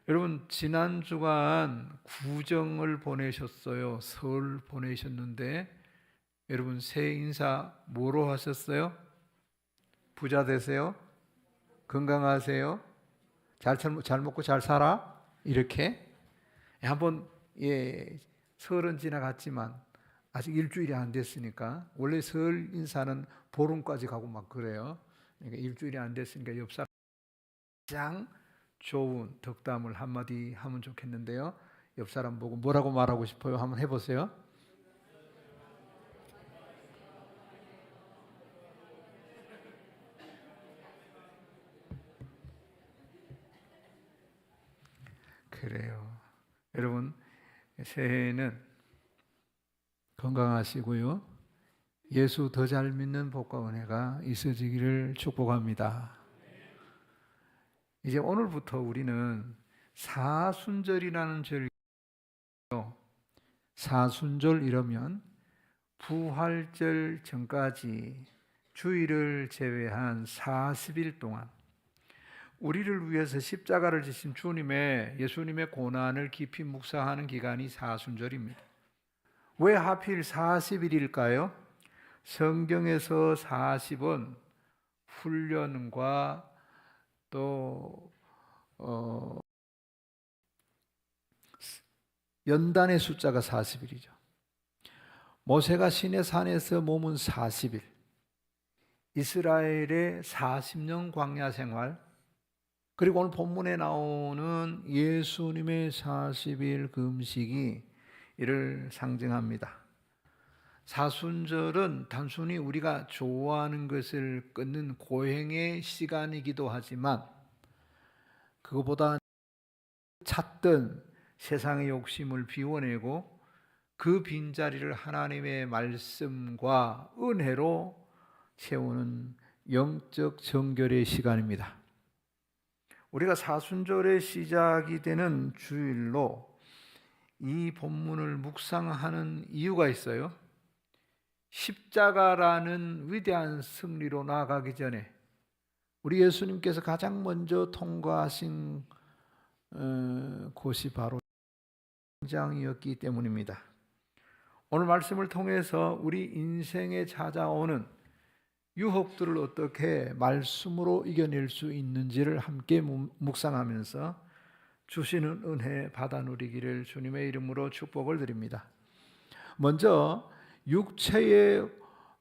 여러분 지난 주간 구정을 보내셨어요. 설 보내셨는데 여러분 새해 인사 뭐로 하셨어요? 부자 되세요? 건강하세요? 잘 먹고 잘 살아? 이렇게 한번 설은 지나갔지만 아직 일주일이 안 됐으니까 원래 설 인사는 보름까지 가고 막 그래요. 그러니까 일주일이 안 됐으니까 옆 사람 가장 좋은 덕담을 한마디 하면 좋겠는데요. 옆 사람 보고 뭐라고 말하고 싶어요? 한번 해보세요. 그래요. 여러분 새해에는 건강하시고요. 예수 더 잘 믿는 복과 은혜가 있어지기를 축복합니다. 이제 오늘부터 우리는 사순절이라는 절기요. 사순절 이러면 부활절 전까지 주일을 제외한 40일 동안 우리를 위해서 십자가를 지신 예수님의 고난을 깊이 묵상하는 기간이 사순절입니다. 왜 하필 40일일까요? 성경에서 40은 훈련과 또 연단의 숫자가 40일이죠. 모세가 시내산에서 머문 40일, 이스라엘의 40년 광야 생활, 그리고 오늘 본문에 나오는 예수님의 40일 금식이 이를 상징합니다. 사순절은 단순히 우리가 좋아하는 것을 끊는 고행의 시간이기도 하지만 그것보다 찾던 세상의 욕심을 비워내고 그 빈자리를 하나님의 말씀과 은혜로 채우는 영적 정결의 시간입니다. 우리가 사순절의 시작이 되는 주일로 이 본문을 묵상하는 이유가 있어요. 십자가라는 위대한 승리로 나아가기 전에 우리 예수님께서 가장 먼저 통과하신 곳이 바로 장이었기 때문입니다. 오늘 말씀을 통해서 우리 인생에 찾아오는 유혹들을 어떻게 말씀으로 이겨낼 수 있는지를 함께 묵상하면서 주시는 은혜 받아 누리기를 주님의 이름으로 축복을 드립니다. 먼저 육체의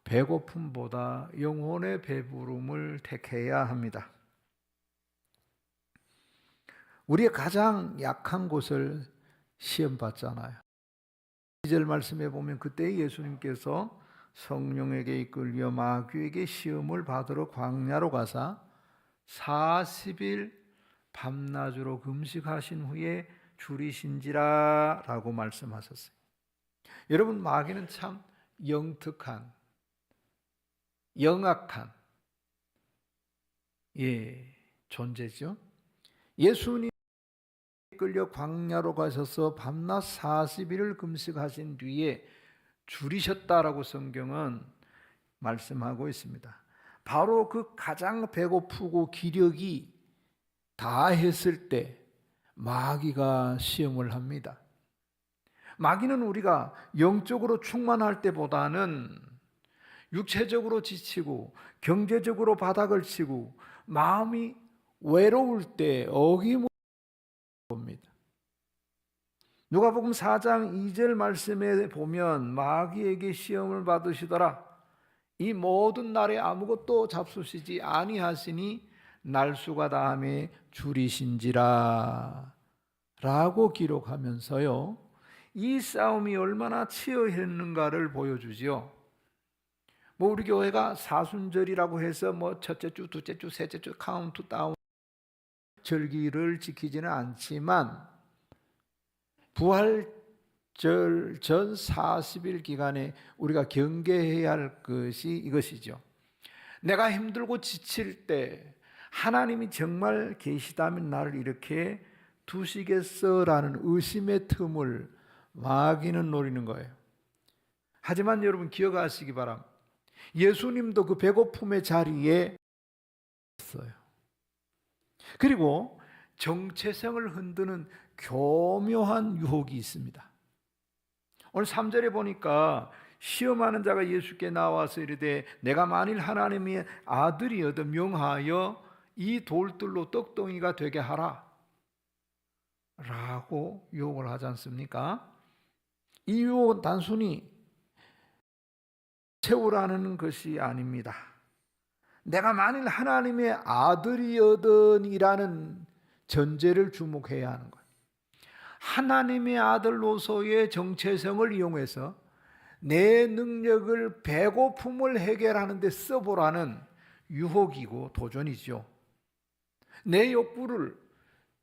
배고픔보다 영혼의 배부름을 택해야 합니다. 우리의 가장 약한 곳을 시험 받잖아요. 2절 말씀에 보면 그때 예수님께서 성령에게 이끌려 마귀에게 시험을 받으러 광야로 가사 40일 밤낮으로 금식하신 후에 줄이신지라 라고 말씀하셨어요. 여러분 마귀는 참 영특한, 영악한 존재죠. 예수님 끌려 광야로 가셔서 밤낮 40일을 금식하신 뒤에 줄이셨다라고 성경은 말씀하고 있습니다. 바로 그 가장 배고프고 기력이 다했을 때 마귀가 시험을 합니다. 마귀는 우리가 영적으로 충만할 때보다는 육체적으로 지치고 경제적으로 바닥을 치고 마음이 외로울 때 어김없이 봅니다. 누가복음 4장 2절 말씀에 보면 마귀에게 시험을 받으시더라. 이 모든 날에 아무것도 잡수시지 아니하시니 날수가 다함에 줄이신지라 라고 기록하면서요, 이 싸움이 얼마나 치열했는가를 보여주지요. 우리 교회가 사순절이라고 해서 첫째 주, 둘째 주, 셋째 주 카운트다운 절기를 지키지는 않지만 부활절 전 40일 기간에 우리가 경계해야 할 것이 이것이죠. 내가 힘들고 지칠 때 하나님이 정말 계시다면 나를 이렇게 두시겠어라는 의심의 틈을 마귀는 노리는 거예요. 하지만 여러분 기억하시기 바랍니다. 예수님도 그 배고픔의 자리에 있어요. 그리고 정체성을 흔드는 교묘한 유혹이 있습니다. 오늘 3절에 보니까 시험하는 자가 예수께 나와서 이르되 내가 만일 하나님의 아들이어도 명하여 이 돌들로 떡덩이가 되게 하라 라고 유혹을 하지 않습니까? 이 유혹은 단순히 채우라는 것이 아닙니다. 내가 만일 하나님의 아들이어든이라는 전제를 주목해야 하는 거예요. 하나님의 아들로서의 정체성을 이용해서 내 능력을 배고픔을 해결하는 데 써보라는 유혹이고 도전이죠. 내 욕구를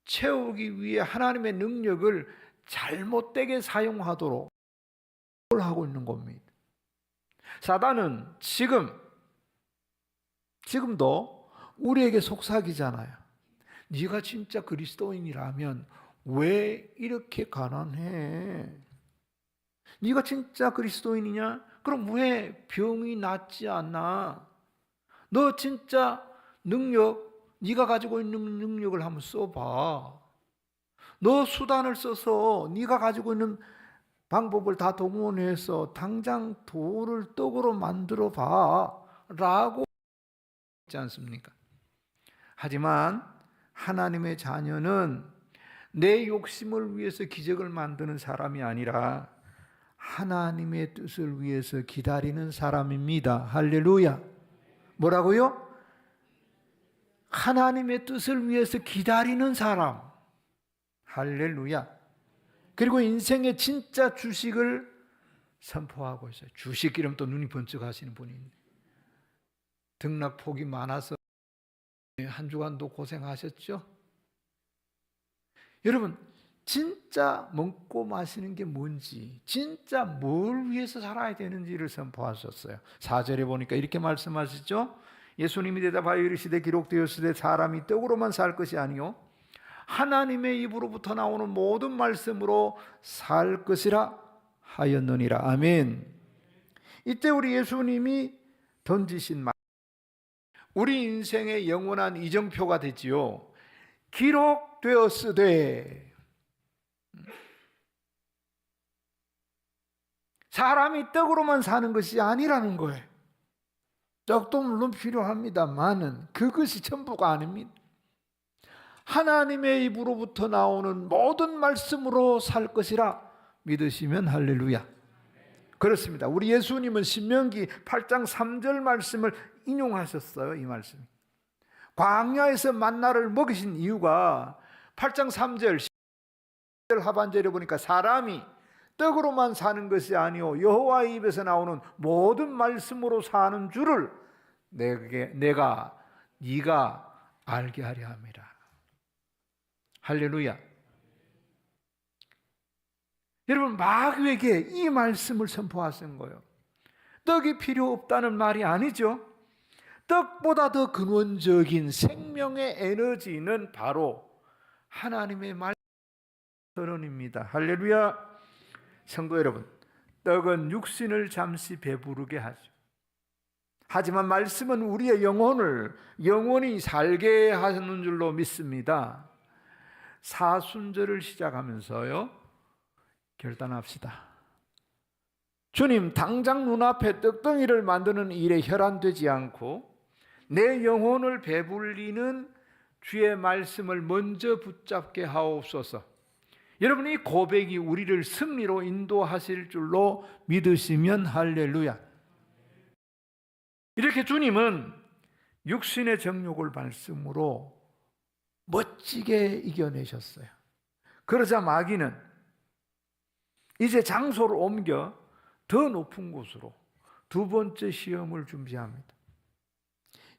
채우기 위해 하나님의 능력을 잘못되게 사용하도록 하고 있는 겁니다. 사단은 지금도 우리에게 속삭이잖아요. 네가 진짜 그리스도인이라면 왜 이렇게 가난해? 네가 진짜 그리스도인이냐? 그럼 왜 병이 낫지 않나? 너 진짜 네가 가지고 있는 능력을 한번 써봐. 너 수단을 써서 네가 가지고 있는 방법을 다 동원해서 당장 돌을 떡으로 만들어 봐 라고 있지 않습니까? 하지만 하나님의 자녀는 내 욕심을 위해서 기적을 만드는 사람이 아니라 하나님의 뜻을 위해서 기다리는 사람입니다. 할렐루야. 뭐라고요? 하나님의 뜻을 위해서 기다리는 사람. 할렐루야. 그리고 인생의 진짜 주식을 선포하고 있어요. 주식 이름 또 눈이 번쩍 하시는 분이 있네. 등락폭이 많아서 한 주간도 고생하셨죠? 여러분, 진짜 먹고 마시는 게 뭔지, 진짜 뭘 위해서 살아야 되는지를 선포하셨어요. 4절에 보니까 이렇게 말씀하시죠. 예수님이 대답하여 이르시되 기록되었으되 사람이 떡으로만 살 것이 아니요 하나님의 입으로부터 나오는 모든 말씀으로 살 것이라 하였느니라. 아멘. 이때 우리 예수님이 던지신 말, 우리 인생의 영원한 이정표가 되지요. 기록되었으되. 사람이 떡으로만 사는 것이 아니라는 거예요. 떡도 물론 필요합니다만은 그것이 전부가 아닙니다. 하나님의 입으로부터 나오는 모든 말씀으로 살 것이라 믿으시면 할렐루야. 그렇습니다. 우리 예수님은 신명기 8장 3절 말씀을 인용하셨어요. 이 말씀. 광야에서 만나를 먹이신 이유가 8장 3절 10절 하반절에 보니까 사람이 떡으로만 사는 것이 아니요 여호와의 입에서 나오는 모든 말씀으로 사는 줄을 네가 알게 하려 함이라. 할렐루야. 여러분, 마귀에게 이 말씀을 선포하신 거예요. 떡이 필요 없다는 말이 아니죠. 떡보다 더 근원적인 생명의 에너지는 바로 하나님의 선언입니다. 할렐루야. 성도 여러분, 떡은 육신을 잠시 배부르게 하죠. 하지만 말씀은 우리의 영혼을 영원히 살게 하는 줄로 믿습니다. 사순절을 시작하면서요, 결단합시다. 주님, 당장 눈앞에 떡덩이를 만드는 일에 혈안되지 않고 내 영혼을 배불리는 주의 말씀을 먼저 붙잡게 하옵소서. 여러분, 이 고백이 우리를 승리로 인도하실 줄로 믿으시면 할렐루야. 이렇게 주님은 육신의 정욕을 말씀으로 멋지게 이겨내셨어요. 그러자 마귀는 이제 장소를 옮겨 더 높은 곳으로 두 번째 시험을 준비합니다.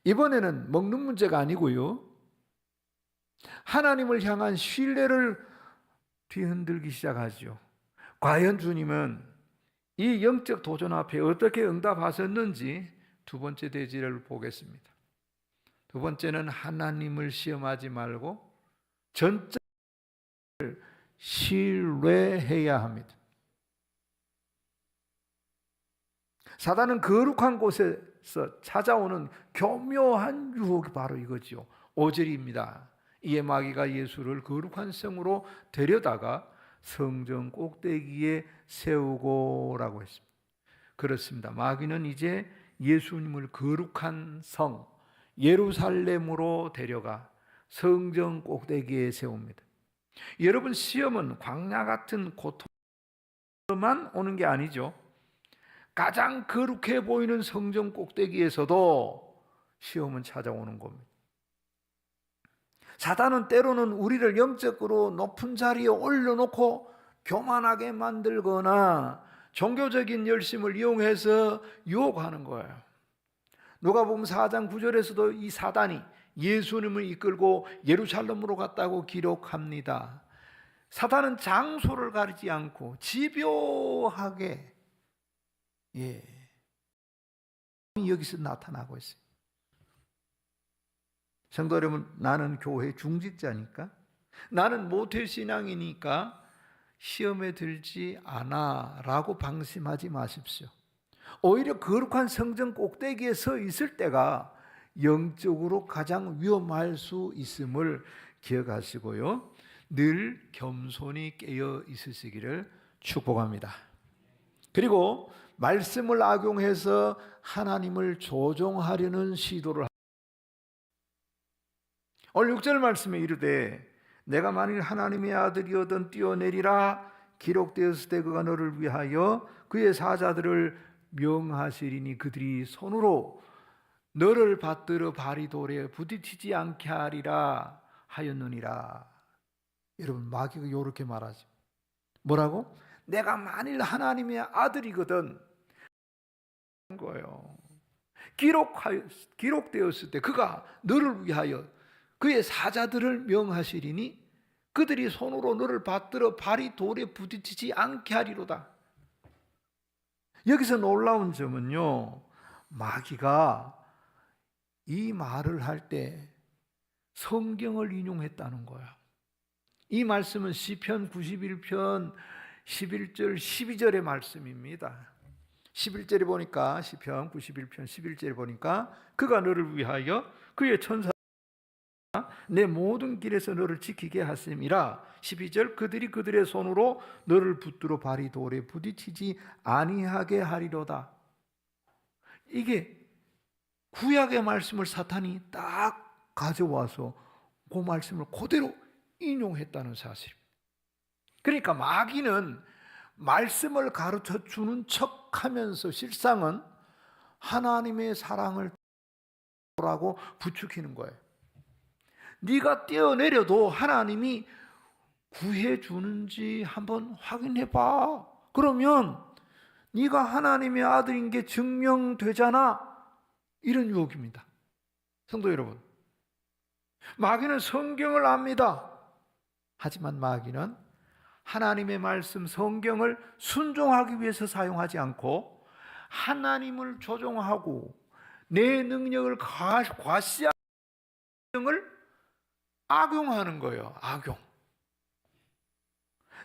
이번에는 먹는 문제가 아니고요, 하나님을 향한 신뢰를 뒤흔들기 시작하죠. 과연 주님은 이 영적 도전 앞에 어떻게 응답하셨는지 두 번째 대지를 보겠습니다. 두 번째는 하나님을 시험하지 말고 전적을 신뢰해야 합니다. 사단은 거룩한 곳에서 찾아오는 교묘한 유혹이 바로 이거죠. 5절입니다. 이에 마귀가 예수를 거룩한 성으로 데려다가 성전 꼭대기에 세우고라고 했습니다. 그렇습니다. 마귀는 이제 예수님을 거룩한 성 예루살렘으로 데려가 성전 꼭대기에 세웁니다. 여러분, 시험은 광야 같은 고통만 오는 게 아니죠. 가장 거룩해 보이는 성전 꼭대기에서도 시험은 찾아오는 겁니다. 사단은 때로는 우리를 영적으로 높은 자리에 올려놓고 교만하게 만들거나 종교적인 열심을 이용해서 유혹하는 거예요. 누가복음 4장 9절에서도 이 사단이 예수님을 이끌고 예루살렘으로 갔다고 기록합니다. 사단은 장소를 가리지 않고 집요하게 여기서 나타나고 있어요. 성도 여러분, 나는 교회 중직자니까, 나는 모태신앙이니까 시험에 들지 않아 라고 방심하지 마십시오. 오히려 거룩한 성전 꼭대기에 서 있을 때가 영적으로 가장 위험할 수 있음을 기억하시고요, 늘 겸손히 깨어 있으시기를 축복합니다. 그리고 말씀을 악용해서 하나님을 조종하려는 시도를 오늘 6절 말씀에 이르되 내가 만일 하나님의 아들이어든 뛰어내리라 기록되었을 때 그가 너를 위하여 그의 사자들을 명하시리니 그들이 손으로 너를 받들어 발이 돌에 부딪히지 않게 하리라 하였느니라. 여러분, 마귀가 이렇게 말하죠. 뭐라고? 내가 만일 하나님의 아들이거든 거예요. 기록되었을 때 그가 너를 위하여 그의 사자들을 명하시리니 그들이 손으로 너를 받들어 발이 돌에 부딪히지 않게 하리로다. 여기서 놀라운 점은요, 마귀가 이 말을 할 때 성경을 인용했다는 거예요. 이 말씀은 시편 91편 11절 12절의 말씀입니다. 11절에 보니까, 시편 91편 11절에 보니까 그가 너를 위하여 그의 천사 내 모든 길에서 너를 지키게 하심이라. 12절 그들이 그들의 손으로 너를 붙들어 발이 돌에 부딪히지 아니하게 하리로다. 이게 구약의 말씀을 사탄이 딱 가져와서 그 말씀을 그대로 인용했다는 사실. 그러니까 마귀는 말씀을 가르쳐 주는 척하면서 실상은 하나님의 사랑을 라고 부추기는 거예요. 네가 뛰어내려도 하나님이 구해주는지 한번 확인해봐. 그러면 네가 하나님의 아들인 게 증명되잖아. 이런 유혹입니다. 성도 여러분, 마귀는 성경을 압니다. 하지만 마귀는 하나님의 말씀 성경을 순종하기 위해서 사용하지 않고 하나님을 조종하고 내 능력을 과시하는 능력을 악용하는 거예요. 악용.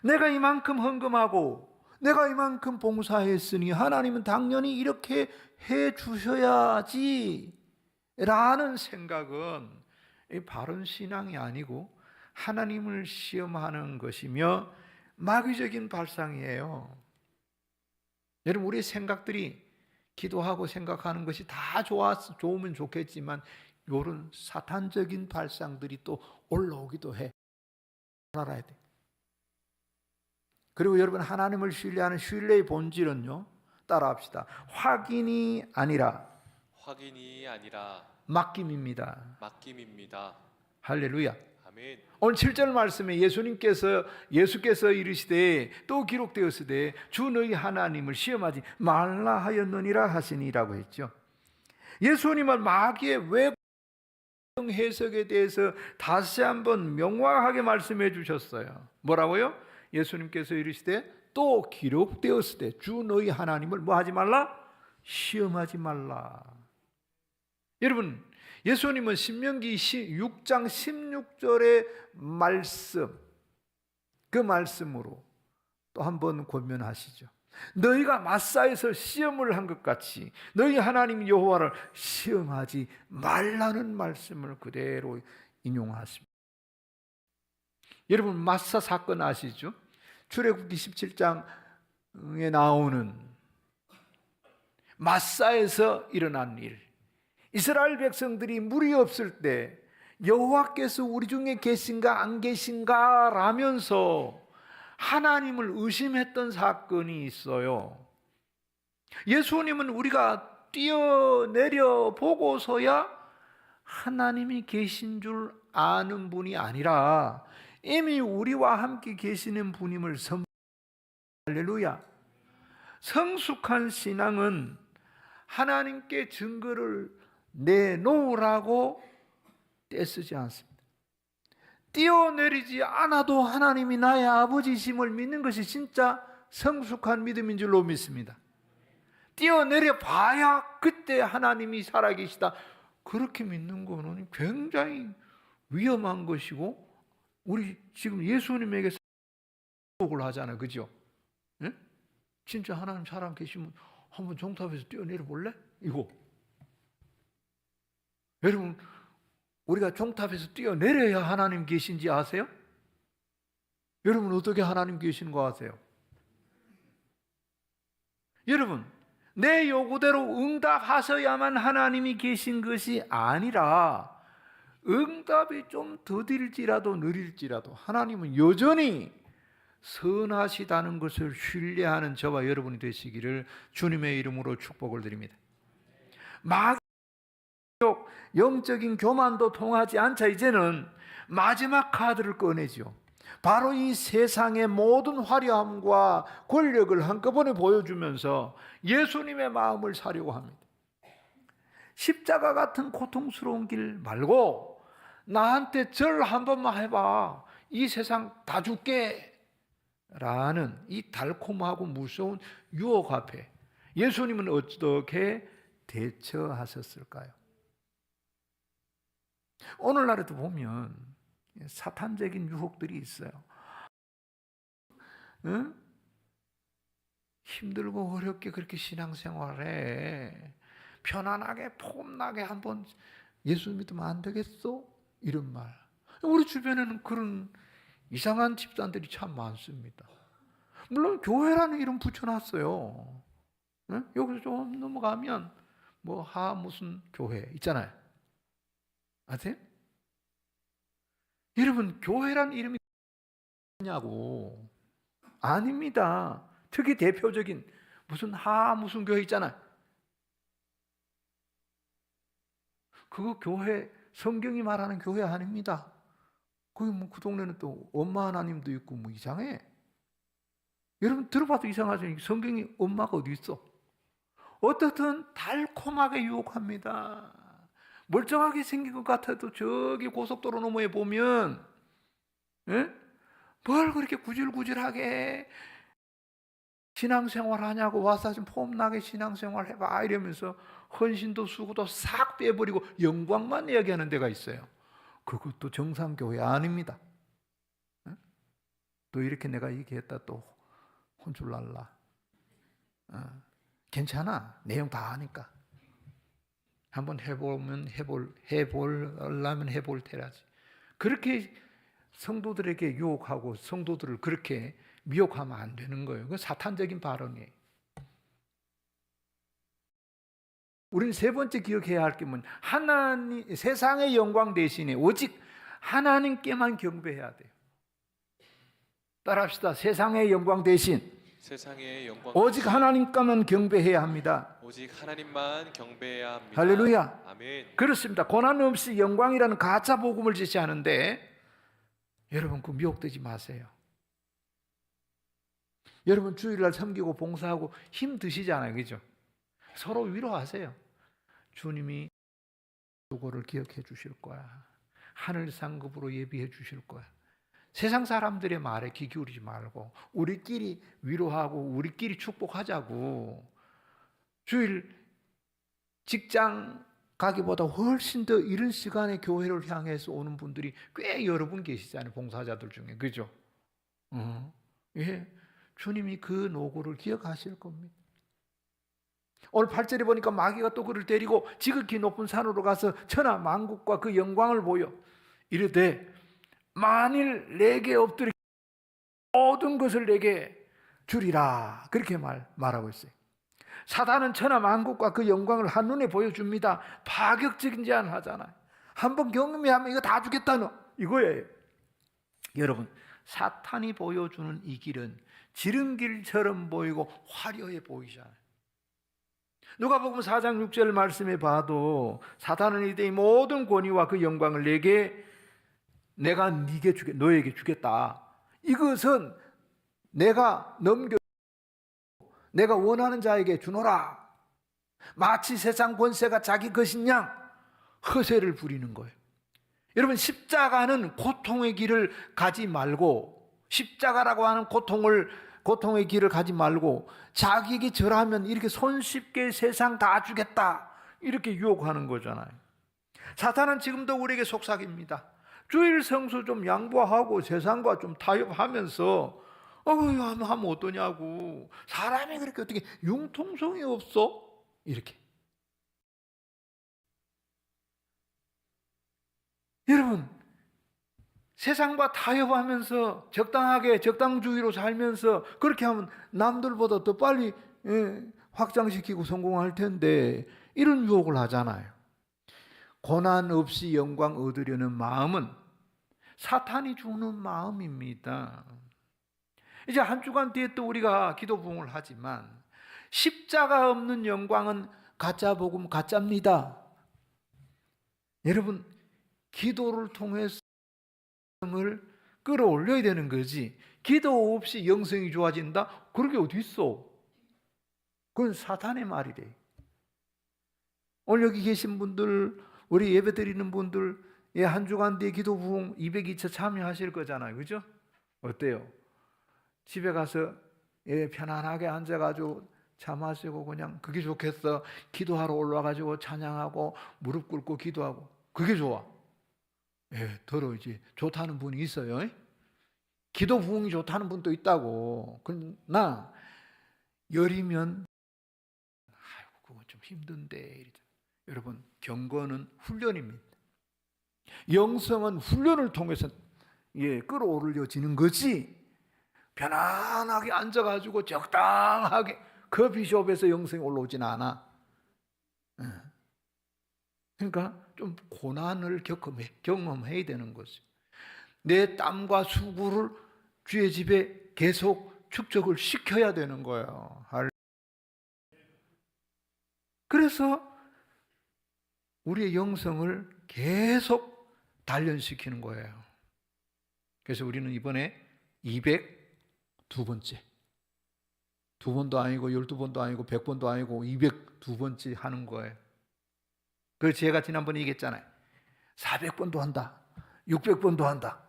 내가 이만큼 헌금하고 내가 이만큼 봉사했으니 하나님은 당연히 이렇게 해 주셔야지 라는 생각은 바른 신앙이 아니고 하나님을 시험하는 것이며 마귀적인 발상이에요. 여러분, 우리의 생각들이 기도하고 생각하는 것이 다 좋으면 좋겠지만 이런 사탄적인 발상들이 또 올라오기도 해. 알아야 돼. 그리고 여러분, 하나님을 신뢰하는 신뢰의 본질은요, 따라합시다. 확인이 아니라 맡김입니다. 할렐루야. 아멘. 오늘 7절 말씀에 예수께서 이르시되 또 기록되었으되 주 너희 하나님을 시험하지 말라 하였느니라 하시니라고 했죠. 예수님은 마귀의 외 해석에 대해서 다시 한번 명확하게 말씀해 주셨어요. 뭐라고요? 예수님께서 이르시되 또 기록되었을 때 주 너희 하나님을 뭐 하지 말라? 시험하지 말라. 여러분, 예수님은 신명기 6장 16절의 말씀, 그 말씀으로 또 한번 권면하시죠. 너희가 마사에서 시험을 한 것 같이 너희 하나님 여호와를 시험하지 말라는 말씀을 그대로 인용하십니다. 여러분 마사 사건 아시죠? 출애굽기 17장에 나오는 마사에서 일어난 일. 이스라엘 백성들이 물이 없을 때 여호와께서 우리 중에 계신가 안 계신가 라면서 하나님을 의심했던 사건이 있어요. 예수님은 우리가 뛰어내려 보고서야 하나님이 계신 줄 아는 분이 아니라 이미 우리와 함께 계시는 분임을 할렐루야. 성숙한 신앙은 하나님께 증거를 내놓으라고 떼쓰지 않습니다. 뛰어내리지 않아도 하나님이 나의 아버지심을 믿는 것이 진짜 성숙한 믿음인 줄로 믿습니다. 뛰어내려 봐야 그때 하나님이 살아계시다. 그렇게 믿는 거는 굉장히 위험한 것이고, 우리 지금 예수님에게 속을 하잖아요. 그죠? 예? 진짜 하나님 살아계시면 한번 종탑에서 뛰어내려 볼래? 이거. 여러분, 우리가 종탑에서 뛰어내려야 하나님 계신지 아세요? 여러분 어떻게 하나님 계신 거 아세요? 여러분, 내 요구대로 응답하셔야만 하나님이 계신 것이 아니라 응답이 좀 더딜지라도 느릴지라도 하나님은 여전히 선하시다는 것을 신뢰하는 저와 여러분이 되시기를 주님의 이름으로 축복을 드립니다. 영적인 교만도 통하지 않자 이제는 마지막 카드를 꺼내죠. 바로 이 세상의 모든 화려함과 권력을 한꺼번에 보여주면서 예수님의 마음을 사려고 합니다. 십자가 같은 고통스러운 길 말고 나한테 절 한 번만 해봐, 이 세상 다 줄게 라는 이 달콤하고 무서운 유혹 앞에 예수님은 어떻게 대처하셨을까요? 오늘날에도 보면 사탄적인 유혹들이 있어요. 응? 힘들고 어렵게 그렇게 신앙생활해, 편안하게 폼나게 한번 예수 믿으면 안 되겠어? 이런 말. 우리 주변에는 그런 이상한 집단들이 참 많습니다. 물론 교회라는 이름 붙여놨어요. 응? 여기서 좀 넘어가면 뭐 무슨 교회 있잖아요. 아세요? 여러분, 교회란 이름이 뭐냐고. 아닙니다. 특히 대표적인 무슨 교회 있잖아요. 그거 교회, 성경이 말하는 교회 아닙니다. 거기 그 동네는 또 엄마 하나님도 있고 이상해. 여러분 들어봐도 이상하죠. 성경이 엄마가 어디 있어? 어떻든 달콤하게 유혹합니다. 멀쩡하게 생긴 것 같아도 저기 고속도로 너머에 보면 뭘 그렇게 구질구질하게 신앙생활 하냐고, 와서 좀 폼나게 신앙생활 해봐 이러면서 헌신도 수고도 싹 빼버리고 영광만 이야기하는 데가 있어요. 그것도 정상교회 아닙니다. 또 이렇게 내가 얘기했다 또 혼쭐 날라. 괜찮아, 내용 다 아니까. 한번 해보려면 해볼 테라지. 그렇게 성도들에게 유혹하고 성도들을 그렇게 미혹하면 안 되는 거예요. 그건 사탄적인 발언이에요. 우리는 세 번째 기억해야 할 게 뭐냐? 하나님, 세상의 영광 대신에 오직 하나님께만 경배해야 돼요. 따라합시다. 세상의 영광 대신 오직 하나님께만 경배해야 합니다. 오직 하나님만 경배해야 합니다. 할렐루야. 아멘. 그렇습니다. 고난 없이 영광이라는 가짜 복음을 제시하는데 여러분 그 미혹되지 마세요. 여러분 주일날 섬기고 봉사하고 힘드시잖아요. 그죠? 서로 위로하세요. 주님이 그거를 기억해 주실 거야. 하늘 상급으로 예비해 주실 거야. 세상 사람들의 말에 귀 기울이지 말고 우리끼리 위로하고 우리끼리 축복하자고. 주일 직장 가기보다 훨씬 더 이른 시간에 교회를 향해서 오는 분들이 꽤 여러 분 계시잖아요. 봉사자들 중에. 그죠? 예. 주님이 그 노고를 기억하실 겁니다. 오늘 8절에 보니까 마귀가 또 그를 데리고 지극히 높은 산으로 가서 천하 만국과 그 영광을 보여 이르되 만일 내게 엎드려 모든 것을 내게 주리라. 그렇게 말하고 있어요. 사단은 천하 만국과 그 영광을 한눈에 보여줍니다. 파격적인 제안하잖아요. 한번 경험하면 이거 다 주겠다는 이거예요. 여러분, 사탄이 보여주는 이 길은 지름길처럼 보이고 화려해 보이잖아요. 누가복음 4장 6절 말씀에 봐도 사탄은 이들의 모든 권위와 그 영광을 내가 너에게 주겠다. 이것은 내가 원하는 자에게 주노라. 마치 세상 권세가 자기 것인 양 허세를 부리는 거예요. 여러분, 십자가는 고통의 길을 가지 말고, 십자가라고 하는 고통의 길을 가지 말고 자기에게 절하면 이렇게 손쉽게 세상 다 주겠다 이렇게 유혹하는 거잖아요. 사탄은 지금도 우리에게 속삭입니다. 주일 성수 좀 양보하고 세상과 좀 타협하면서 하면 어떠냐고. 사람이 그렇게 어떻게 융통성이 없어? 이렇게. 여러분, 세상과 타협하면서 적당하게 적당주의로 살면서 그렇게 하면 남들보다 더 빨리 확장시키고 성공할 텐데 이런 유혹을 하잖아요. 고난 없이 영광 얻으려는 마음은 사탄이 주는 마음입니다. 이제 한 주간 뒤에 또 우리가 기도 부흥을 하지만 십자가 없는 영광은 가짜 복음 가짜입니다. 여러분, 기도를 통해서 영성을 끌어올려야 되는 거지. 기도 없이 영성이 좋아진다? 그런 게 어디 있어? 그건 사탄의 말이래. 오늘 여기 계신 분들, 우리 예배 드리는 분들, 한 주간 뒤에 기도 부흥 202차 참여하실 거잖아요. 그죠? 어때요? 집에 가서 편안하게 앉아가지고 참하시고 그냥 그게 좋겠어. 기도하러 올라가지고 찬양하고 무릎 꿇고 기도하고 그게 좋아. 들어야지. 좋다는 분이 있어요. 기도 부흥이 좋다는 분도 있다고. 그러나 열이면 그거 좀 힘든데. 여러분, 경건은 훈련입니다. 영성은 훈련을 통해서 끌어올려지는 거지. 편안하게 앉아가지고 적당하게 커피숍에서 영성이 올라오지는 않아. 그러니까 좀 고난을 경험해야 되는 거죠. 내 땀과 수고를 주의 집에 계속 축적을 시켜야 되는 거예요. 그래서 우리의 영성을 계속 단련시키는 거예요. 그래서 우리는 이번에 202번째, 2번도 아니고 12번도 아니고 100번도 아니고 202번째 하는 거예요. 그래서 제가 지난번에 얘기했잖아요. 400번도 한다. 600번도 한다.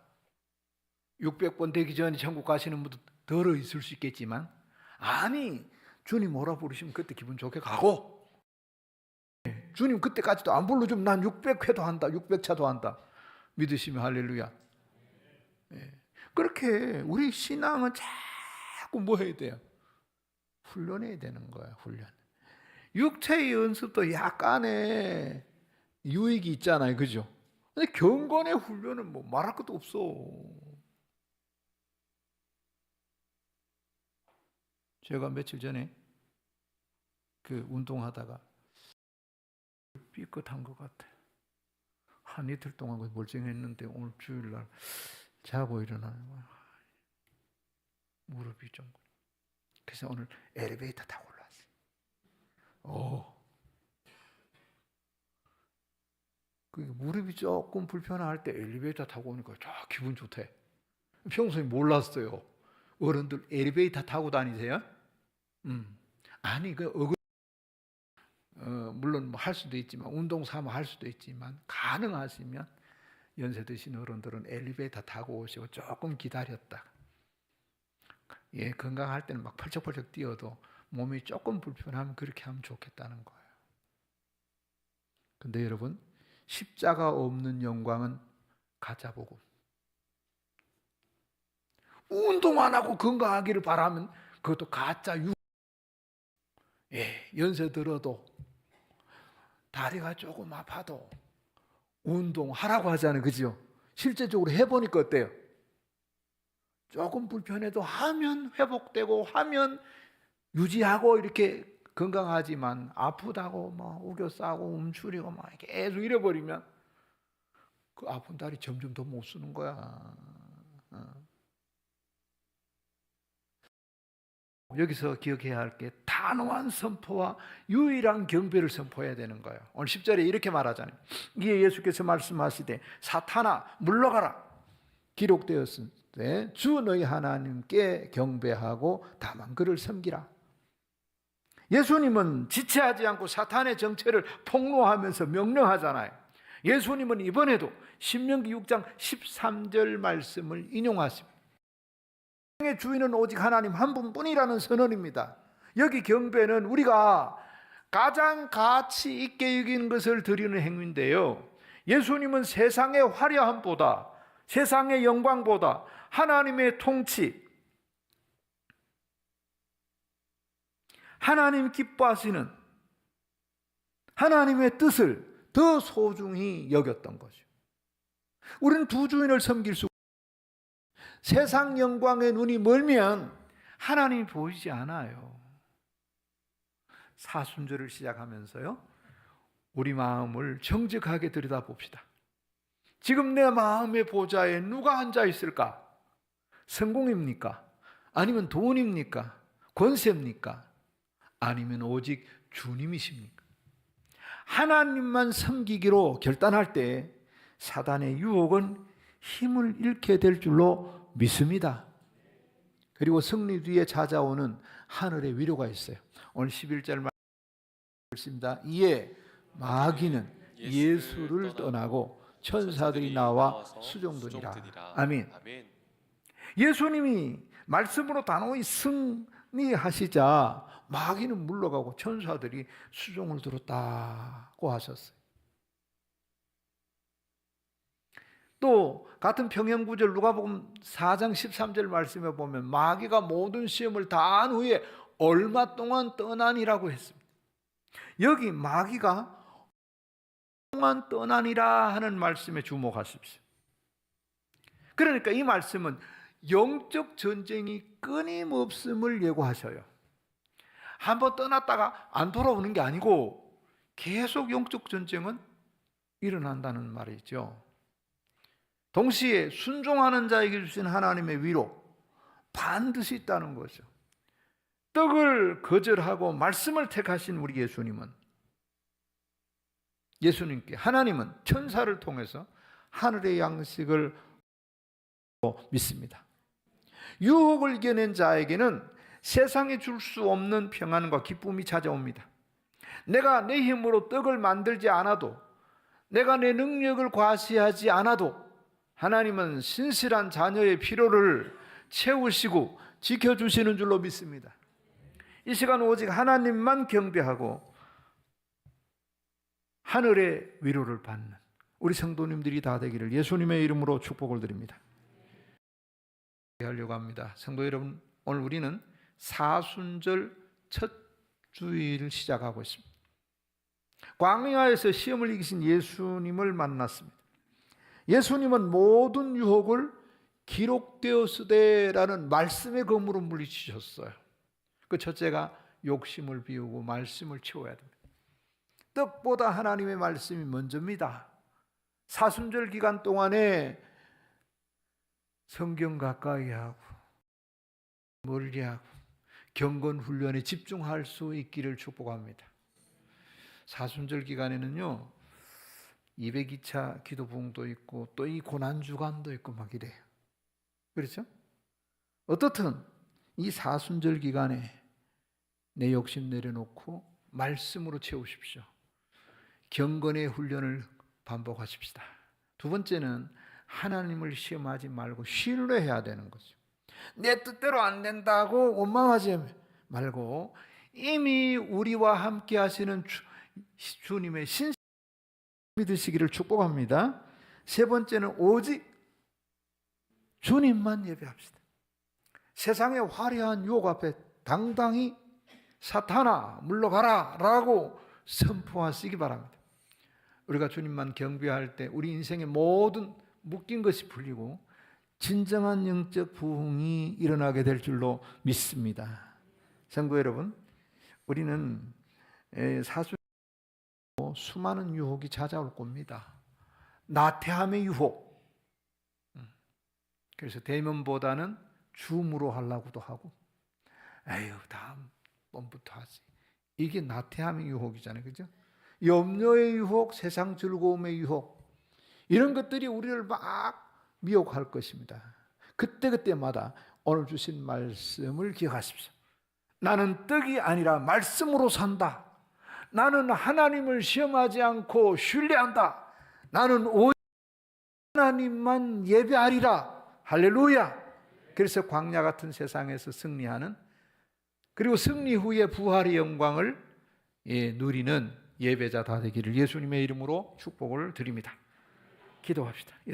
600번 되기 전에 천국 가시는 분도 덜어 있을 수 있겠지만, 아니, 주님 뭐라 부르시면 그때 기분 좋게 가고, 주님 그때까지도 안 불러주면 난 600회도 한다. 600차도 한다. 믿으시면 할렐루야. 그렇게 우리 신앙은 자꾸 뭐 해야 돼요? 훈련해야 되는 거야. 훈련. 육체의 연습도 약간의 유익이 있잖아요. 그죠? 근데 경건의 훈련은 뭐 말할 것도 없어. 제가 며칠 전에 그 운동하다가 삐끗한 것 같아요. 한 이틀 동안 멀쩡했는데 오늘 주일날 자고 일어나는 거야. 무릎이 좀. 그래서 오늘 엘리베이터 타고 올라왔어요. 그 무릎이 조금 불편할 때 엘리베이터 타고 오니까 기분 좋대. 평소에 몰랐어요. 어른들 엘리베이터 타고 다니세요? 아니 물론 뭐 할 수도 있지만 운동 삼아 할 수도 있지만 가능하시면 연세 드신 어른들은 엘리베이터 타고 오시고 조금 기다렸다. 건강할 때는 막 펄쩍펄쩍 뛰어도 몸이 조금 불편하면 그렇게 하면 좋겠다는 거예요. 근데 여러분, 십자가 없는 영광은 가짜 복음. 운동 안 하고 건강하기를 바라면 그것도 가짜 연세 들어도 다리가 조금 아파도 운동하라고 하잖아요. 그죠? 실제적으로 해보니까 어때요? 조금 불편해도 하면 회복되고 하면 유지하고 이렇게 건강하지만 아프다고 막 우겨 싸고 움츠리고 막 계속 이래버리면 그 아픈 다리 점점 더 못 쓰는 거야. 여기서 기억해야 할 게 단호한 선포와 유일한 경배를 선포해야 되는 거예요. 오늘 10절에 이렇게 말하잖아요. 이에 예수께서 말씀하시되 사탄아 물러가라. 기록되었을 때 주 너희 하나님께 경배하고 다만 그를 섬기라. 예수님은 지체하지 않고 사탄의 정체를 폭로하면서 명령하잖아요. 예수님은 이번에도 신명기 6장 13절 말씀을 인용하십니다. 세상의 주인은 오직 하나님 한 분뿐이라는 선언입니다. 여기 경배는 우리가 가장 가치 있게 여기는 것을 드리는 행위인데요, 예수님은 세상의 화려함보다, 세상의 영광보다 하나님의 통치, 하나님 기뻐하시는 하나님의 뜻을 더 소중히 여겼던 거죠. 우리는 두 주인을 섬길 수, 세상 영광의 눈이 멀면 하나님이 보이지 않아요. 사순절을 시작하면서요, 우리 마음을 정직하게 들여다봅시다. 지금 내 마음의 보좌에 누가 앉아 있을까? 성공입니까? 아니면 돈입니까? 권세입니까? 아니면 오직 주님이십니까? 하나님만 섬기기로 결단할 때 사단의 유혹은 힘을 잃게 될 줄로 믿습니다. 그리고 승리 뒤에 찾아오는 하늘의 위로가 있어요. 오늘 11절 말씀입니다. 이에 마귀는 예수를 떠나고 천사들이 나와 수종드니라. 아멘. 예수님이 말씀으로 단호히 승리하시자 마귀는 물러가고 천사들이 수종을 들었다고 하셨어요. 또 같은 평행구절 누가복음 4장 13절 말씀에 보면 마귀가 모든 시험을 다 한 후에 얼마 동안 떠나니라고 했습니다. 여기 마귀가 동안 떠나니라 하는 말씀에 주목하십시오. 그러니까 이 말씀은 영적 전쟁이 끊임없음을 예고하셔요. 한번 떠났다가 안 돌아오는 게 아니고 계속 영적 전쟁은 일어난다는 말이죠. 동시에 순종하는 자에게 주신 하나님의 위로 반드시 있다는 거죠. 떡을 거절하고 말씀을 택하신 우리 예수님께 하나님은 천사를 통해서 하늘의 양식을 믿습니다. 유혹을 이겨낸 자에게는 세상에 줄 수 없는 평안과 기쁨이 찾아옵니다. 내가 내 힘으로 떡을 만들지 않아도, 내가 내 능력을 과시하지 않아도 하나님은 신실한 자녀의 필요를 채우시고 지켜주시는 줄로 믿습니다. 이 시간 오직 하나님만 경배하고 하늘의 위로를 받는 우리 성도님들이 다 되기를 예수님의 이름으로 축복을 드립니다. 하려고 합니다. 성도 여러분, 오늘 우리는 사순절 첫 주일을 시작하고 있습니다. 광야에서 시험을 이기신 예수님을 만났습니다. 예수님은 모든 유혹을 기록되었으되라는 말씀의 검으로 물리치셨어요. 그 첫째가 욕심을 비우고 말씀을 채워야 됩니다. 떡보다 하나님의 말씀이 먼저입니다. 사순절 기간 동안에 성경 가까이 하고 멀리 하고 경건 훈련에 집중할 수 있기를 축복합니다. 사순절 기간에는요 202차 기도 부흥도 있고 또 이 고난 주간도 있고 막 이래요. 그렇죠? 어떻든 이 사순절 기간에 내 욕심 내려놓고 말씀으로 채우십시오. 경건의 훈련을 반복하십시다. 두 번째는 하나님을 시험하지 말고 신뢰해야 되는 거죠. 내 뜻대로 안 된다고 원망하지 말고 이미 우리와 함께 하시는 주님의 신실 믿으시기를 축복합니다. 세 번째는 오직 주님만 예배합시다. 세상의 화려한 유혹 앞에 당당히 사탄아 물러가라 라고 선포하시기 바랍니다. 우리가 주님만 경배할 때 우리 인생의 모든 묶인 것이 풀리고 진정한 영적 부흥이 일어나게 될 줄로 믿습니다. 성도 여러분, 우리는 사실 수많은 유혹이 찾아올 겁니다. 나태함의 유혹. 그래서 대면보다는 줌으로 하려고도 하고, 에휴 다음번부터 하지. 이게 나태함의 유혹이잖아요, 그죠? 염려의 유혹, 세상 즐거움의 유혹, 이런 것들이 우리를 막 미혹할 것입니다. 그때마다 오늘 주신 말씀을 기억하십시오. 나는 떡이 아니라 말씀으로 산다. 나는 하나님을 시험하지 않고 신뢰한다. 나는 오직 하나님만 예배하리라. 할렐루야. 그래서 광야 같은 세상에서 승리하는, 그리고 승리 후에 부활의 영광을 누리는 예배자 다 되기를 예수님의 이름으로 축복을 드립니다. 기도합시다. 예수